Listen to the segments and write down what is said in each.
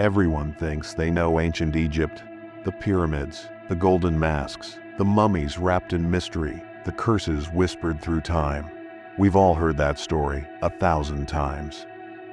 Everyone thinks they know ancient Egypt. The pyramids, the golden masks, the mummies wrapped in mystery, the curses whispered through time. We've all heard that story 1,000 times.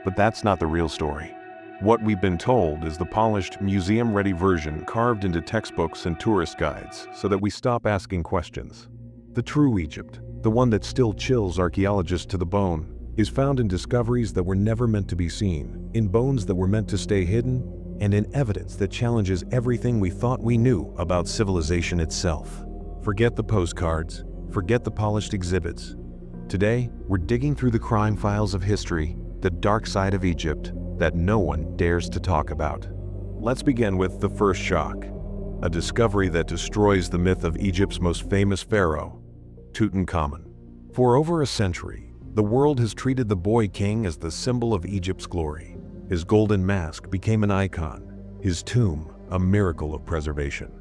But that's not the real story. What we've been told is the polished, museum-ready version carved into textbooks and tourist guides so that we stop asking questions. The true Egypt, the one that still chills archaeologists to the bone, is found in discoveries that were never meant to be seen, in bones that were meant to stay hidden, and in evidence that challenges everything we thought we knew about civilization itself. Forget the postcards, forget the polished exhibits. Today, we're digging through the crime files of history, the dark side of Egypt that no one dares to talk about. Let's begin with the first shock, a discovery that destroys the myth of Egypt's most famous pharaoh, Tutankhamun. For over a century, the world has treated the boy king as the symbol of Egypt's glory. His golden mask became an icon, his tomb a miracle of preservation.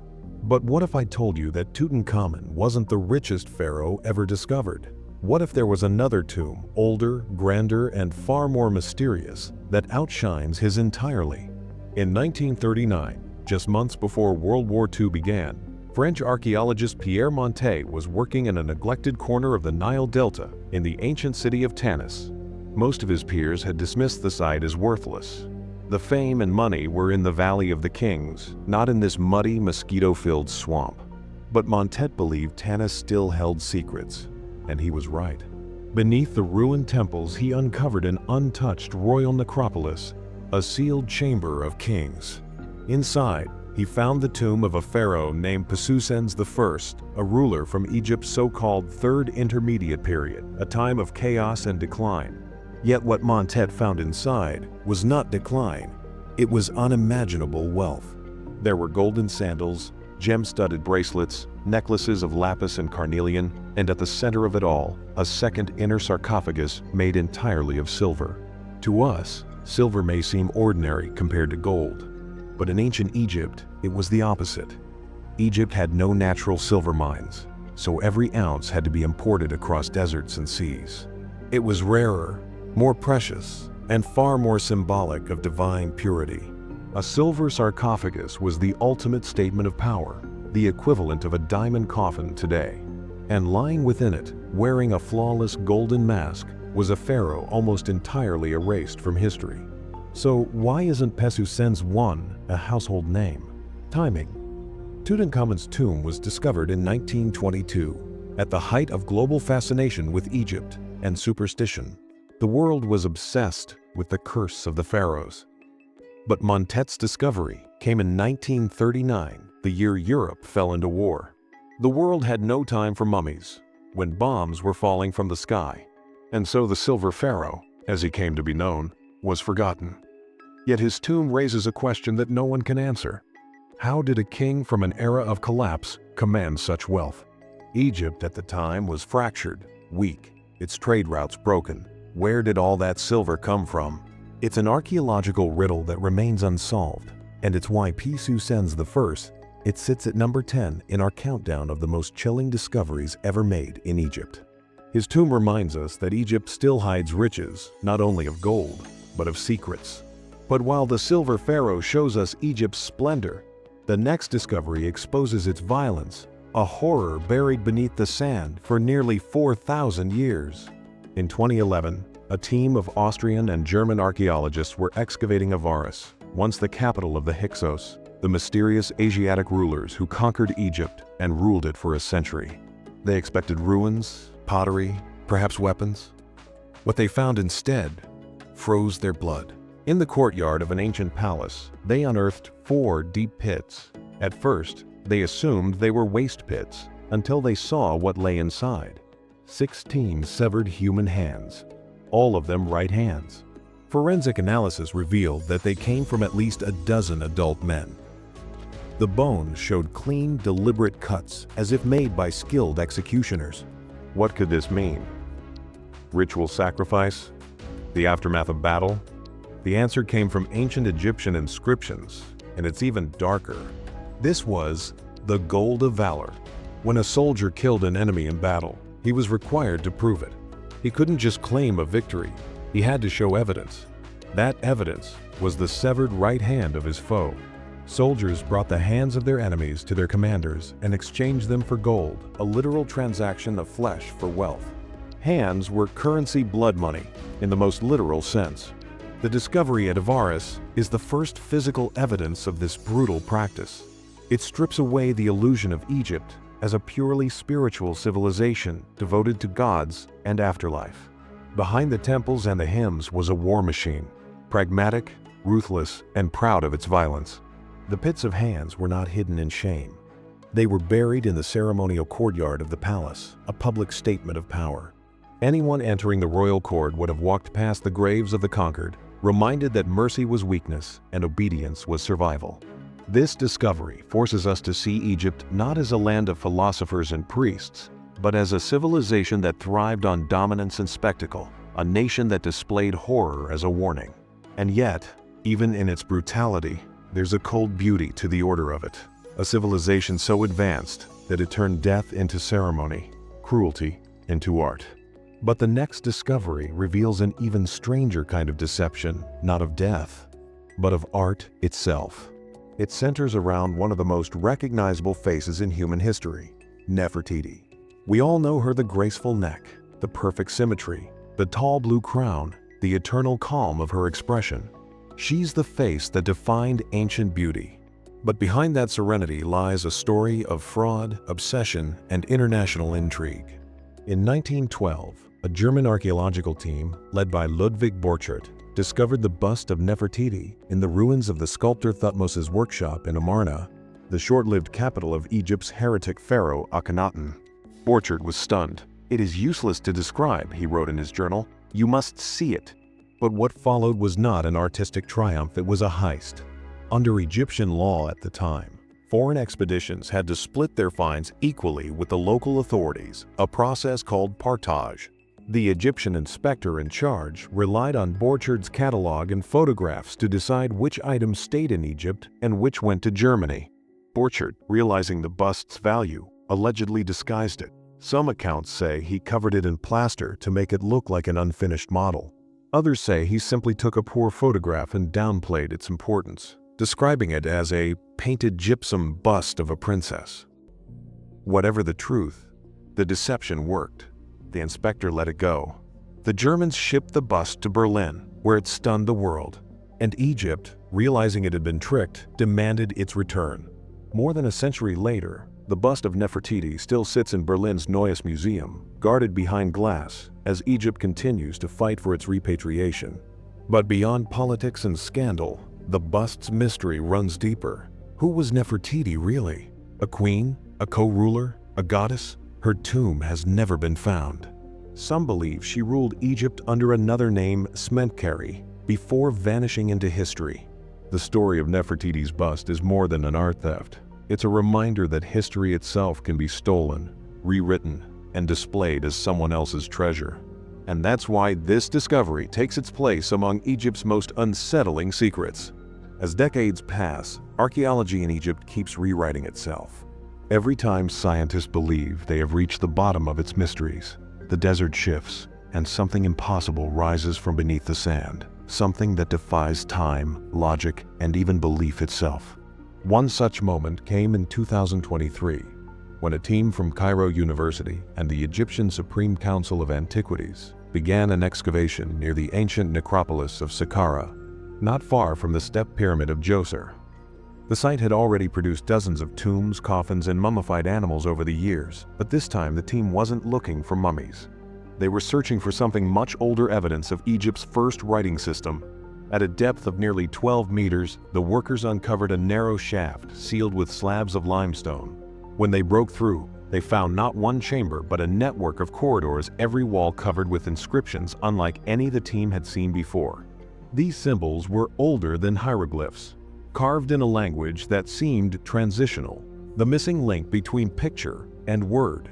But what if I told you that Tutankhamun wasn't the richest pharaoh ever discovered? What if there was another tomb, older, grander, and far more mysterious, that outshines his entirely? In 1939, just months before World War II began, French archaeologist Pierre Montet was working in a neglected corner of the Nile Delta in the ancient city of Tanis. Most of his peers had dismissed the site as worthless. The fame and money were in the Valley of the Kings, not in this muddy, mosquito-filled swamp. But Montet believed Tanis still held secrets, and he was right. Beneath the ruined temples, he uncovered an untouched royal necropolis, a sealed chamber of kings. Inside, he found the tomb of a pharaoh named Pausanias I, a ruler from Egypt's so-called Third Intermediate Period, a time of chaos and decline. Yet what Montet found inside was not decline, it was unimaginable wealth. There were golden sandals, gem-studded bracelets, necklaces of lapis and carnelian, and at the center of it all, a second inner sarcophagus made entirely of silver. To us, silver may seem ordinary compared to gold, but in ancient Egypt, it was the opposite. Egypt had no natural silver mines, so every ounce had to be imported across deserts and seas. It was rarer, more precious, and far more symbolic of divine purity. A silver sarcophagus was the ultimate statement of power, the equivalent of a diamond coffin today. And lying within it, wearing a flawless golden mask, was a pharaoh almost entirely erased from history. So why isn't Pausanias I a household name? Timing. Tutankhamun's tomb was discovered in 1922, at the height of global fascination with Egypt and superstition. The world was obsessed with the curse of the pharaohs. But Montet's discovery came in 1939, the year Europe fell into war. The world had no time for mummies, when bombs were falling from the sky. And so the Silver Pharaoh, as he came to be known, was forgotten. Yet his tomb raises a question that no one can answer. How did a king from an era of collapse command such wealth? Egypt at the time was fractured, weak, its trade routes broken. Where did all that silver come from? It's an archaeological riddle that remains unsolved, and it's why Pausanias I, it sits at number 10 in our countdown of the most chilling discoveries ever made in Egypt. His tomb reminds us that Egypt still hides riches, not only of gold, but of secrets. But while the Silver Pharaoh shows us Egypt's splendor, the next discovery exposes its violence, a horror buried beneath the sand for nearly 4,000 years. In 2011, a team of Austrian and German archaeologists were excavating Avaris, once the capital of the Hyksos, the mysterious Asiatic rulers who conquered Egypt and ruled it for a century. They expected ruins, pottery, perhaps weapons. What they found instead froze their blood. In the courtyard of an ancient palace, they unearthed 4 deep pits. At first, they assumed they were waste pits, until they saw what lay inside. 16 severed human hands, all of them right hands. Forensic analysis revealed that they came from at least a dozen adult men. The bones showed clean, deliberate cuts, as if made by skilled executioners. What could this mean? Ritual sacrifice? The aftermath of battle? The answer came from ancient Egyptian inscriptions, and it's even darker. This was the gold of valor. When a soldier killed an enemy in battle, he was required to prove it. He couldn't just claim a victory, he had to show evidence. That evidence was the severed right hand of his foe. Soldiers brought the hands of their enemies to their commanders and exchanged them for gold, a literal transaction of flesh for wealth. Hands were currency blood money, in the most literal sense. The discovery at Avaris is the first physical evidence of this brutal practice. It strips away the illusion of Egypt as a purely spiritual civilization devoted to gods and afterlife. Behind the temples and the hymns was a war machine, pragmatic, ruthless, and proud of its violence. The pits of hands were not hidden in shame. They were buried in the ceremonial courtyard of the palace, a public statement of power. Anyone entering the royal court would have walked past the graves of the conquered, reminded that mercy was weakness and obedience was survival. This discovery forces us to see Egypt not as a land of philosophers and priests, but as a civilization that thrived on dominance and spectacle, a nation that displayed horror as a warning. And yet, even in its brutality, there's a cold beauty to the order of it. A civilization so advanced that it turned death into ceremony, cruelty into art. But the next discovery reveals an even stranger kind of deception, not of death, but of art itself. It centers around one of the most recognizable faces in human history, Nefertiti. We all know her: the graceful neck, the perfect symmetry, the tall blue crown, the eternal calm of her expression. She's the face that defined ancient beauty. But behind that serenity lies a story of fraud, obsession, and international intrigue. In 1912, a German archaeological team, led by Ludwig Borchardt, discovered the bust of Nefertiti in the ruins of the sculptor Thutmose's workshop in Amarna, the short-lived capital of Egypt's heretic pharaoh Akhenaten. Borchardt was stunned. "It is useless to describe," he wrote in his journal. "You must see it." But what followed was not an artistic triumph, it was a heist. Under Egyptian law at the time, foreign expeditions had to split their fines equally with the local authorities, a process called partage. The Egyptian inspector in charge relied on Borchardt's catalog and photographs to decide which items stayed in Egypt and which went to Germany. Borchardt, realizing the bust's value, allegedly disguised it. Some accounts say he covered it in plaster to make it look like an unfinished model. Others say he simply took a poor photograph and downplayed its importance, describing it as a painted gypsum bust of a princess. Whatever the truth, the deception worked. The inspector let it go. The Germans shipped the bust to Berlin, where it stunned the world. And Egypt, realizing it had been tricked, demanded its return. More than a century later, the bust of Nefertiti still sits in Berlin's Neues Museum, guarded behind glass, as Egypt continues to fight for its repatriation. But beyond politics and scandal, the bust's mystery runs deeper. Who was Nefertiti really? A queen? A co-ruler? A goddess? Her tomb has never been found. Some believe she ruled Egypt under another name, Smenkhkare, before vanishing into history. The story of Nefertiti's bust is more than an art theft. It's a reminder that history itself can be stolen, rewritten, and displayed as someone else's treasure. And that's why this discovery takes its place among Egypt's most unsettling secrets. As decades pass, archaeology in Egypt keeps rewriting itself. Every time scientists believe they have reached the bottom of its mysteries, the desert shifts and something impossible rises from beneath the sand, something that defies time, logic, and even belief itself. One such moment came in 2023, when a team from Cairo University and the Egyptian Supreme Council of Antiquities began an excavation near the ancient necropolis of Saqqara, not far from the step pyramid of Djoser. The site had already produced dozens of tombs, coffins, and mummified animals over the years, but this time the team wasn't looking for mummies. They were searching for something much older, evidence of Egypt's first writing system. At a depth of nearly 12 meters, the workers uncovered a narrow shaft sealed with slabs of limestone. When they broke through, they found not one chamber but a network of corridors, every wall covered with inscriptions unlike any the team had seen before. These symbols were older than hieroglyphs, carved in a language that seemed transitional, the missing link between picture and word.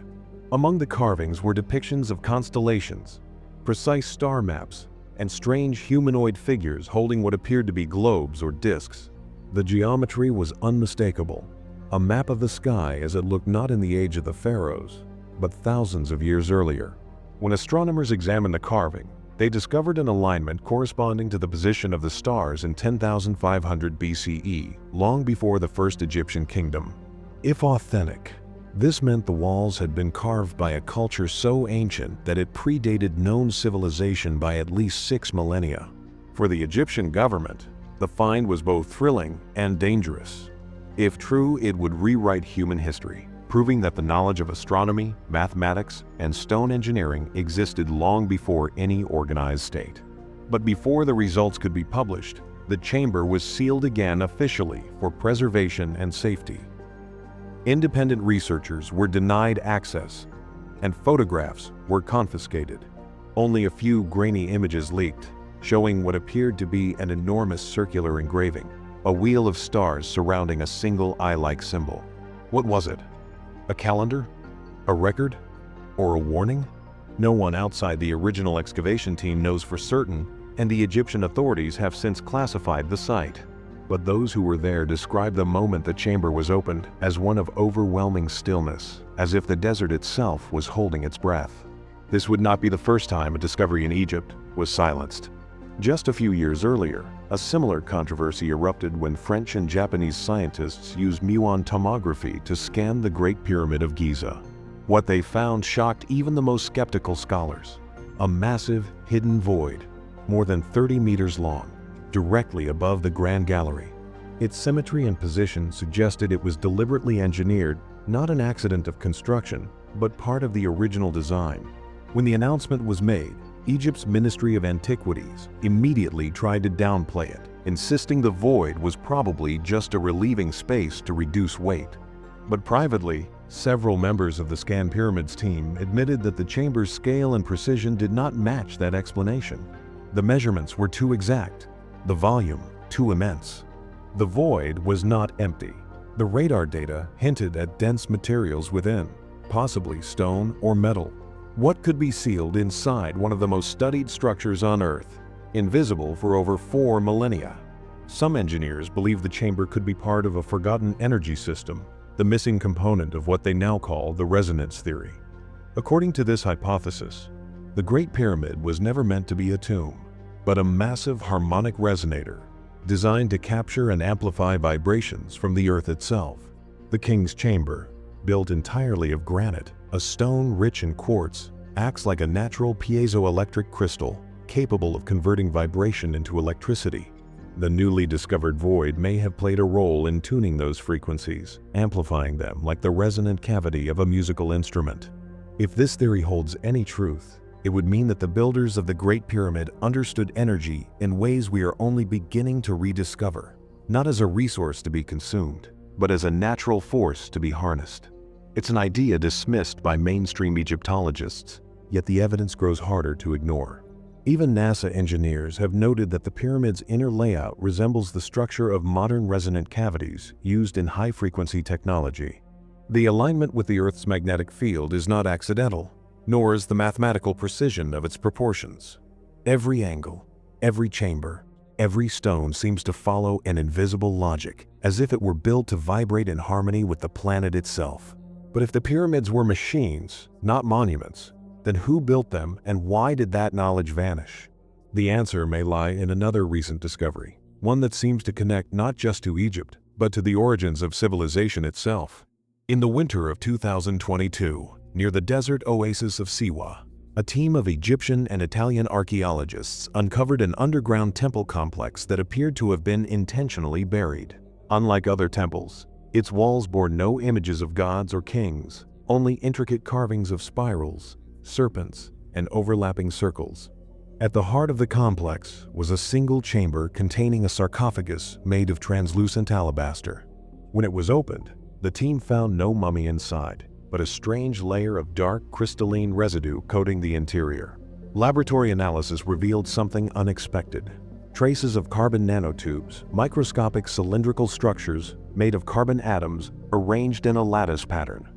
Among the carvings were depictions of constellations, precise star maps, and strange humanoid figures holding what appeared to be globes or discs. The geometry was unmistakable, a map of the sky as it looked not in the age of the pharaohs, but thousands of years earlier. When astronomers examined the carving, They discovered an alignment corresponding to the position of the stars in 10,500 BCE, long before the first Egyptian kingdom. If authentic, this meant the walls had been carved by a culture so ancient that it predated known civilization by at least 6 millennia. For the Egyptian government, the find was both thrilling and dangerous. If true, it would rewrite human history, proving that the knowledge of astronomy, mathematics, and stone engineering existed long before any organized state. But before the results could be published, the chamber was sealed again officially for preservation and safety. Independent researchers were denied access, and photographs were confiscated. Only a few grainy images leaked, showing what appeared to be an enormous circular engraving, a wheel of stars surrounding a single eye-like symbol. What was it? A calendar? A record? Or a warning? No one outside the original excavation team knows for certain, and the Egyptian authorities have since classified the site. But those who were there describe the moment the chamber was opened as one of overwhelming stillness, as if the desert itself was holding its breath. This would not be the first time a discovery in Egypt was silenced. Just a few years earlier, a similar controversy erupted when French and Japanese scientists used muon tomography to scan the Great Pyramid of Giza. What they found shocked even the most skeptical scholars: a massive, hidden void, more than 30 meters long, directly above the Grand Gallery. Its symmetry and position suggested it was deliberately engineered, not an accident of construction, but part of the original design. When the announcement was made, Egypt's Ministry of Antiquities immediately tried to downplay it, insisting the void was probably just a relieving space to reduce weight. But privately, several members of the Scan Pyramids team admitted that the chamber's scale and precision did not match that explanation. The measurements were too exact, the volume too immense. The void was not empty. The radar data hinted at dense materials within, possibly stone or metal. What could be sealed inside one of the most studied structures on Earth, invisible for over 4 millennia? Some engineers believe the chamber could be part of a forgotten energy system, the missing component of what they now call the resonance theory. According to this hypothesis, the Great Pyramid was never meant to be a tomb, but a massive harmonic resonator designed to capture and amplify vibrations from the Earth itself. The King's Chamber, built entirely of granite, a stone rich in quartz, acts like a natural piezoelectric crystal capable of converting vibration into electricity. The newly discovered void may have played a role in tuning those frequencies, amplifying them like the resonant cavity of a musical instrument. If this theory holds any truth, it would mean that the builders of the Great Pyramid understood energy in ways we are only beginning to rediscover, not as a resource to be consumed, but as a natural force to be harnessed. It's an idea dismissed by mainstream Egyptologists, yet the evidence grows harder to ignore. Even NASA engineers have noted that the pyramid's inner layout resembles the structure of modern resonant cavities used in high-frequency technology. The alignment with the Earth's magnetic field is not accidental, nor is the mathematical precision of its proportions. Every angle, every chamber, every stone seems to follow an invisible logic, as if it were built to vibrate in harmony with the planet itself. But if the pyramids were machines, not monuments, then who built them and why did that knowledge vanish? The answer may lie in another recent discovery, one that seems to connect not just to Egypt, but to the origins of civilization itself. In the winter of 2022, near the desert oasis of Siwa, a team of Egyptian and Italian archaeologists uncovered an underground temple complex that appeared to have been intentionally buried. Unlike other temples, its walls bore no images of gods or kings, only intricate carvings of spirals, serpents, and overlapping circles. At the heart of the complex was a single chamber containing a sarcophagus made of translucent alabaster. When it was opened, the team found no mummy inside, but a strange layer of dark crystalline residue coating the interior. Laboratory analysis revealed something unexpected. Traces of carbon nanotubes, microscopic cylindrical structures made of carbon atoms arranged in a lattice pattern.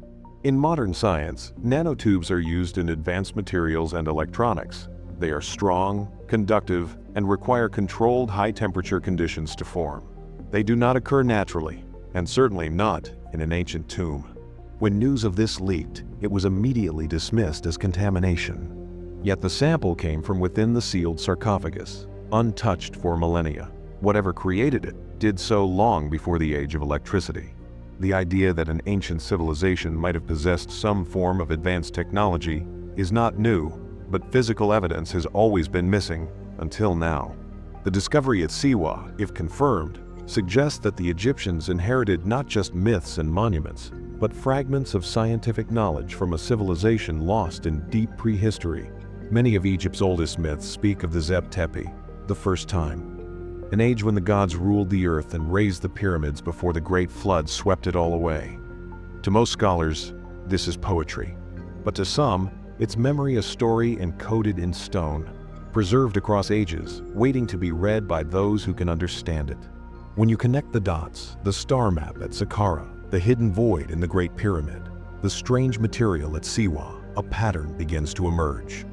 In modern science, nanotubes are used in advanced materials and electronics. They are strong, conductive, and require controlled high-temperature conditions to form. They do not occur naturally, and certainly not in an ancient tomb. When news of this leaked, it was immediately dismissed as contamination. Yet the sample came from within the sealed sarcophagus, untouched for millennia. Whatever created it did so long before the age of electricity. The idea that an ancient civilization might have possessed some form of advanced technology is not new, but physical evidence has always been missing until now. The discovery at Siwa, if confirmed, suggests that the Egyptians inherited not just myths and monuments, but fragments of scientific knowledge from a civilization lost in deep prehistory. Many of Egypt's oldest myths speak of the Zeb Tepi, the first time, an age when the gods ruled the earth and raised the pyramids before the great flood swept it all away. To most scholars, this is poetry, but to some, it's memory a story encoded in stone, preserved across ages, waiting to be read by those who can understand it. When you connect the dots, the star map at Saqqara, the hidden void in the Great Pyramid, the strange material at Siwa, a pattern begins to emerge.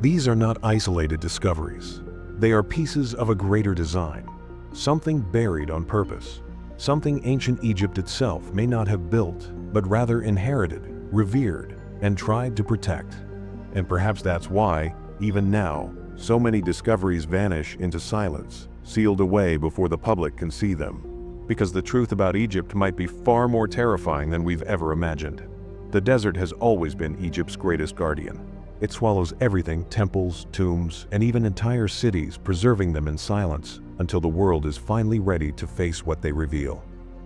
These are not isolated discoveries. They are pieces of a greater design, something buried on purpose, something ancient Egypt itself may not have built, but rather inherited, revered, and tried to protect. And perhaps that's why, even now, so many discoveries vanish into silence, sealed away before the public can see them. Because the truth about Egypt might be far more terrifying than we've ever imagined. The desert has always been Egypt's greatest guardian. It swallows everything, temples, tombs, and even entire cities, preserving them in silence until the world is finally ready to face what they reveal.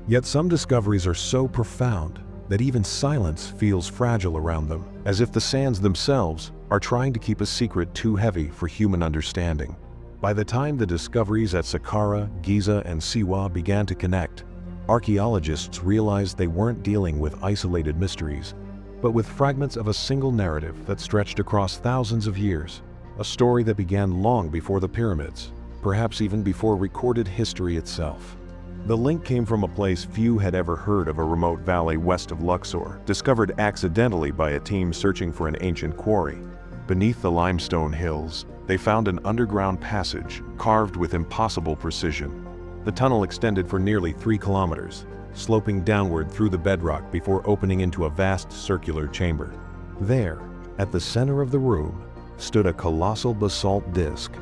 Yet some discoveries are so profound that even silence feels fragile around them, as if the sands themselves are trying to keep a secret too heavy for human understanding. By the time the discoveries at Saqqara, Giza, and Siwa began to connect, archaeologists realized they weren't dealing with isolated mysteries, but with fragments of a single narrative that stretched across thousands of years, a story that began long before the pyramids, perhaps even before recorded history itself. The link came from a place few had ever heard of, a remote valley west of Luxor, discovered accidentally by a team searching for an ancient quarry. Beneath the limestone hills, they found an underground passage carved with impossible precision. The tunnel extended for nearly 3 kilometers, sloping downward through the bedrock before opening into a vast circular chamber. There, at the center of the room, stood a colossal basalt disc,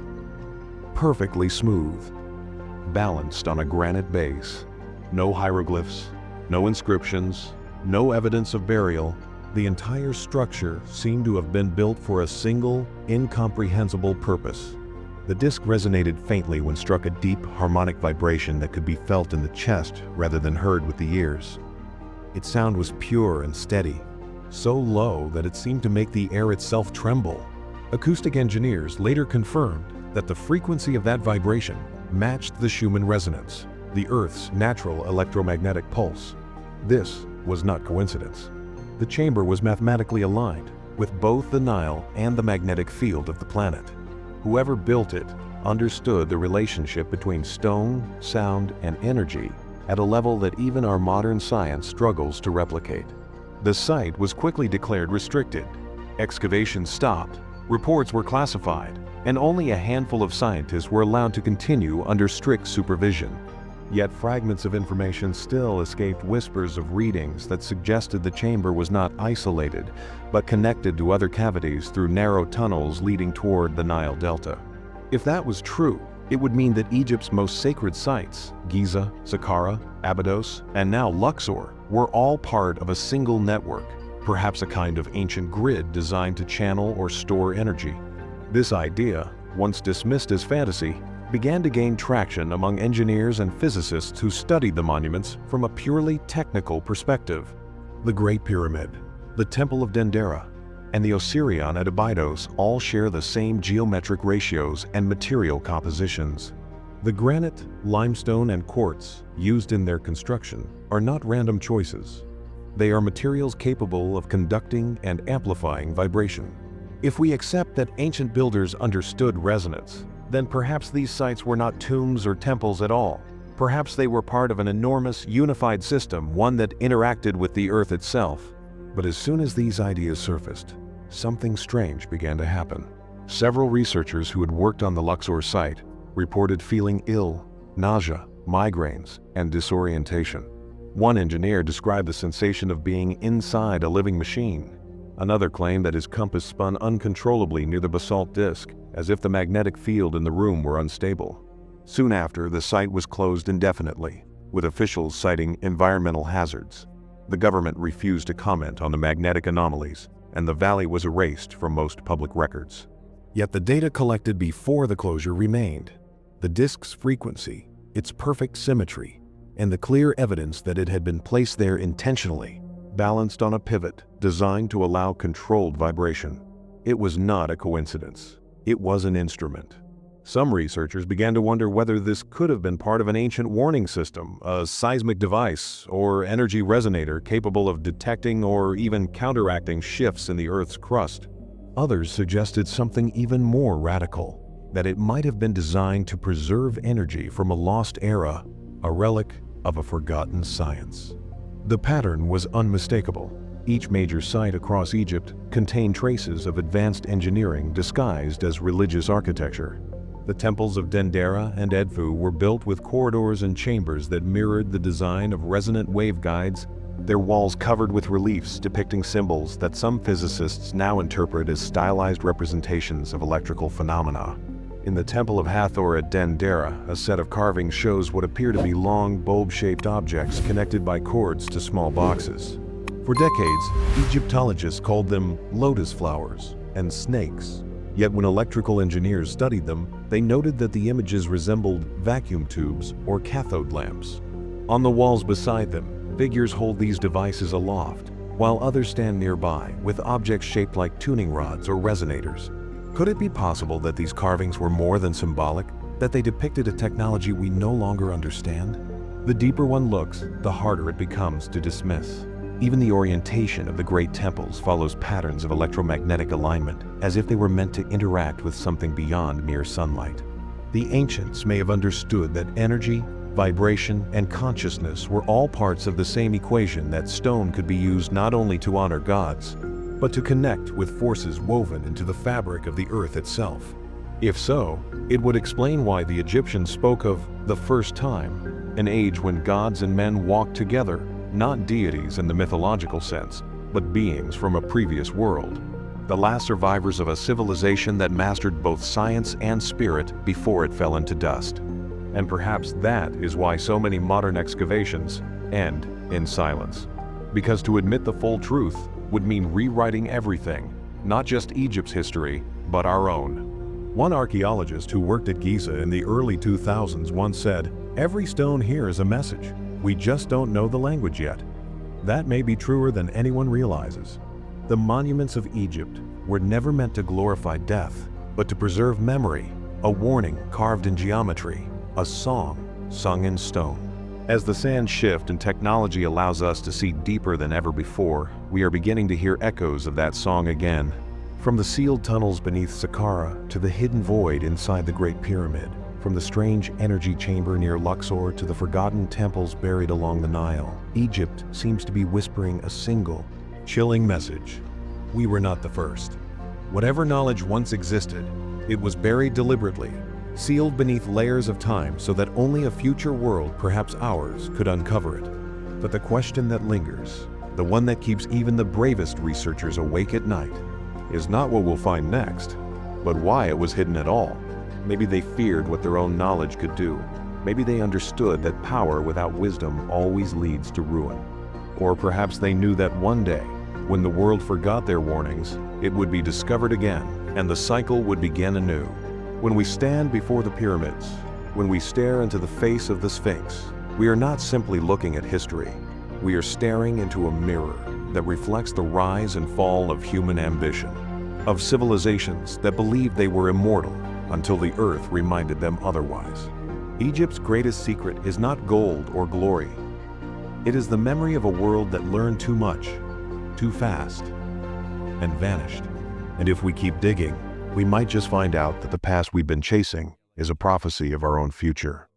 perfectly smooth, balanced on a granite base. No hieroglyphs, no inscriptions, no evidence of burial. The entire structure seemed to have been built for a single, incomprehensible purpose. The disc resonated faintly when struck, a deep, harmonic vibration that could be felt in the chest rather than heard with the ears. Its sound was pure and steady, so low that it seemed to make the air itself tremble. Acoustic engineers later confirmed that the frequency of that vibration matched the Schumann resonance, the Earth's natural electromagnetic pulse. This was not coincidence. The chamber was mathematically aligned with both the Nile and the magnetic field of the planet. Whoever built it understood the relationship between stone, sound, and energy at a level that even our modern science struggles to replicate. The site was quickly declared restricted. Excavations stopped, reports were classified, and only a handful of scientists were allowed to continue under strict supervision. Yet fragments of information still escaped, whispers of readings that suggested the chamber was not isolated, but connected to other cavities through narrow tunnels leading toward the Nile Delta. If that was true, it would mean that Egypt's most sacred sites, Giza, Saqqara, Abydos, and now Luxor, were all part of a single network, perhaps a kind of ancient grid designed to channel or store energy. This idea, once dismissed as fantasy, began to gain traction among engineers and physicists who studied the monuments from a purely technical perspective. The Great Pyramid, the Temple of Dendera, and the Osirion at Abydos all share the same geometric ratios and material compositions. The granite, limestone, and quartz used in their construction are not random choices. They are materials capable of conducting and amplifying vibration. If we accept that ancient builders understood resonance, then perhaps these sites were not tombs or temples at all. Perhaps they were part of an enormous, unified system, one that interacted with the earth itself. But as soon as these ideas surfaced, something strange began to happen. Several researchers who had worked on the Luxor site reported feeling ill, nausea, migraines, and disorientation. One engineer described the sensation of being inside a living machine. Another claimed that his compass spun uncontrollably near the basalt disk, as if the magnetic field in the room were unstable. Soon after, the site was closed indefinitely, with officials citing environmental hazards. The government refused to comment on the magnetic anomalies, and the valley was erased from most public records. Yet the data collected before the closure remained. The disk's frequency, its perfect symmetry, and the clear evidence that it had been placed there intentionally, balanced on a pivot designed to allow controlled vibration. It was not a coincidence. It was an instrument. Some researchers began to wonder whether this could have been part of an ancient warning system, a seismic device, or energy resonator capable of detecting or even counteracting shifts in the Earth's crust. Others suggested something even more radical, that it might have been designed to preserve energy from a lost era, a relic of a forgotten science. The pattern was unmistakable. Each major site across Egypt contained traces of advanced engineering disguised as religious architecture. The temples of Dendera and Edfu were built with corridors and chambers that mirrored the design of resonant waveguides, their walls covered with reliefs depicting symbols that some physicists now interpret as stylized representations of electrical phenomena. In the Temple of Hathor at Dendera, a set of carvings shows what appear to be long, bulb-shaped objects connected by cords to small boxes. For decades, Egyptologists called them lotus flowers and snakes. Yet when electrical engineers studied them, they noted that the images resembled vacuum tubes or cathode lamps. On the walls beside them, figures hold these devices aloft, while others stand nearby with objects shaped like tuning rods or resonators. Could it be possible that these carvings were more than symbolic, that they depicted a technology we no longer understand? The deeper one looks, the harder it becomes to dismiss. Even the orientation of the great temples follows patterns of electromagnetic alignment, as if they were meant to interact with something beyond mere sunlight. The ancients may have understood that energy, vibration, and consciousness were all parts of the same equation, that stone could be used not only to honor gods, but to connect with forces woven into the fabric of the earth itself. If so, it would explain why the Egyptians spoke of the first time, an age when gods and men walked together, not deities in the mythological sense, but beings from a previous world, the last survivors of a civilization that mastered both science and spirit before it fell into dust. And perhaps that is why so many modern excavations end in silence. Because to admit the full truth would mean rewriting everything, not just Egypt's history, but our own. One archaeologist who worked at Giza in the early 2000s once said, "Every stone here is a message. We just don't know the language yet." That may be truer than anyone realizes. The monuments of Egypt were never meant to glorify death, but to preserve memory, a warning carved in geometry, a song sung in stone. As the sands shift and technology allows us to see deeper than ever before, we are beginning to hear echoes of that song again. From the sealed tunnels beneath Saqqara to the hidden void inside the Great Pyramid, from the strange energy chamber near Luxor to the forgotten temples buried along the Nile, Egypt seems to be whispering a single, chilling message. We were not the first. Whatever knowledge once existed, it was buried deliberately, sealed beneath layers of time so that only a future world, perhaps ours, could uncover it. But the question that lingers, the one that keeps even the bravest researchers awake at night, is not what we'll find next, but why it was hidden at all. Maybe they feared what their own knowledge could do. Maybe they understood that power without wisdom always leads to ruin. Or perhaps they knew that one day, when the world forgot their warnings, it would be discovered again, and the cycle would begin anew. When we stand before the pyramids, when we stare into the face of the Sphinx, we are not simply looking at history. We are staring into a mirror that reflects the rise and fall of human ambition, of civilizations that believed they were immortal until the earth reminded them otherwise. Egypt's greatest secret is not gold or glory. It is the memory of a world that learned too much, too fast, and vanished. And if we keep digging, we might just find out that the past we've been chasing is a prophecy of our own future.